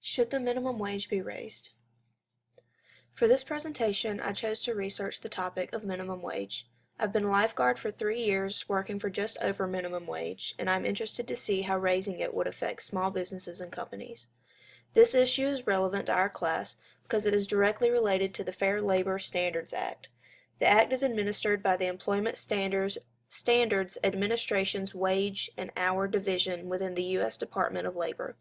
Should the minimum wage be raised? For this presentation, I chose to research the topic of minimum wage. I've been a lifeguard for 3 years, working for just over minimum wage, and I'm interested to see how raising it would affect small businesses and companies. This issue is relevant to our class because it is directly related to the Fair Labor Standards Act. The act is administered by the Employment Standards Administration's Wage and Hour Division within the U.S. Department of Labor.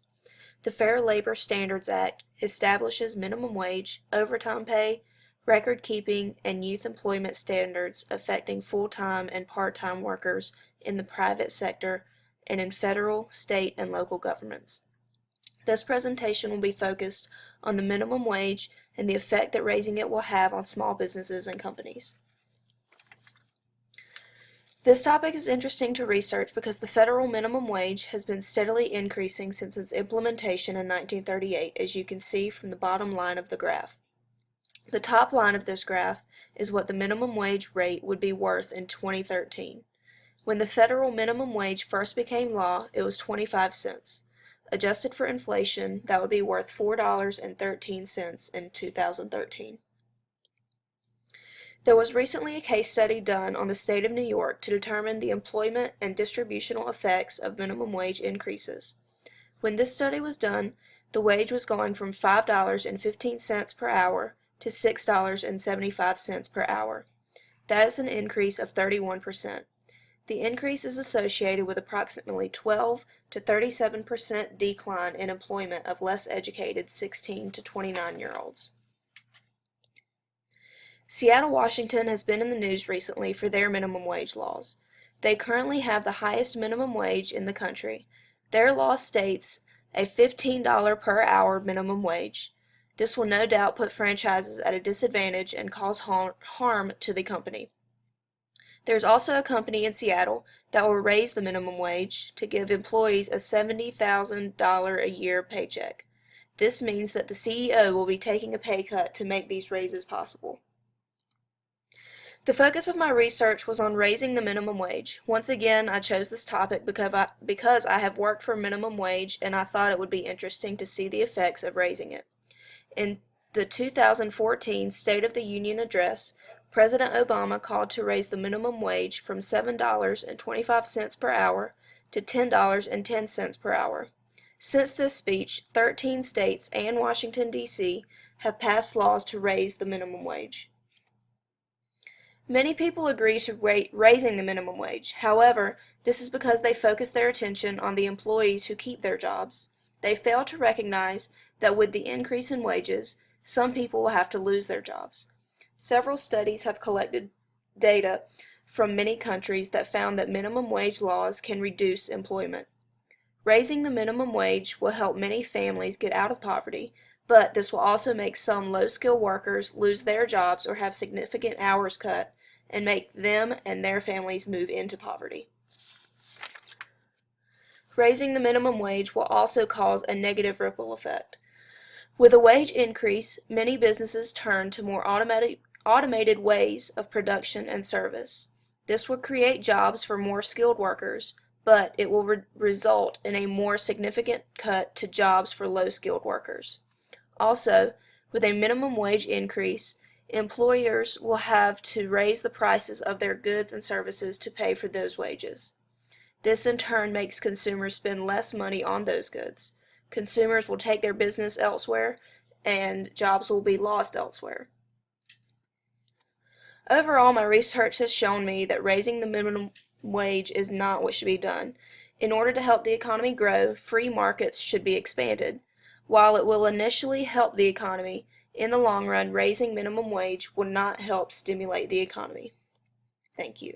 The Fair Labor Standards Act establishes minimum wage, overtime pay, record keeping, and youth employment standards affecting full-time and part-time workers in the private sector and in federal, state, and local governments. This presentation will be focused on the minimum wage and the effect that raising it will have on small businesses and companies. This topic is interesting to research because the federal minimum wage has been steadily increasing since its implementation in 1938, as you can see from the bottom line of the graph. The top line of this graph is what the minimum wage rate would be worth in 2013. When the federal minimum wage first became law, it was 25 cents. Adjusted for inflation, that would be worth $4.13 in 2013. There was recently a case study done on the state of New York to determine the employment and distributional effects of minimum wage increases. When this study was done, the wage was going from $5.15 per hour to $6.75 per hour. That is an increase of 31%. The increase is associated with approximately 12 to 37% decline in employment of less educated 16 to 29-year-olds. Seattle, Washington has been in the news recently for their minimum wage laws. They currently have the highest minimum wage in the country. Their law states a $15 per hour minimum wage. This will no doubt put franchises at a disadvantage and cause harm to the company. There's also a company in Seattle that will raise the minimum wage to give employees a $70,000 a year paycheck. This means that the CEO will be taking a pay cut to make these raises possible. The focus of my research was on raising the minimum wage. Once again, I chose this topic because I have worked for minimum wage and I thought it would be interesting to see the effects of raising it. In the 2014 State of the Union address, President Obama called to raise the minimum wage from $7.25 per hour to $10.10 per hour. Since this speech, 13 states and Washington, D.C. have passed laws to raise the minimum wage. Many people agree to raising the minimum wage. However, this is because they focus their attention on the employees who keep their jobs. They fail to recognize that with the increase in wages, some people will have to lose their jobs. Several studies have collected data from many countries that found that minimum wage laws can reduce employment. Raising the minimum wage will help many families get out of poverty, but this will also make some low-skilled workers lose their jobs or have significant hours cut and make them and their families move into poverty. Raising the minimum wage will also cause a negative ripple effect. With a wage increase, many businesses turn to more automated ways of production and service. This will create jobs for more skilled workers, but it will result in a more significant cut to jobs for low-skilled workers. Also, with a minimum wage increase, employers will have to raise the prices of their goods and services to pay for those wages. This in turn makes consumers spend less money on those goods. Consumers will take their business elsewhere, and jobs will be lost elsewhere. Overall, my research has shown me that raising the minimum wage is not what should be done. In order to help the economy grow, free markets should be expanded. While it will initially help the economy, in the long run, raising minimum wage will not help stimulate the economy. Thank you.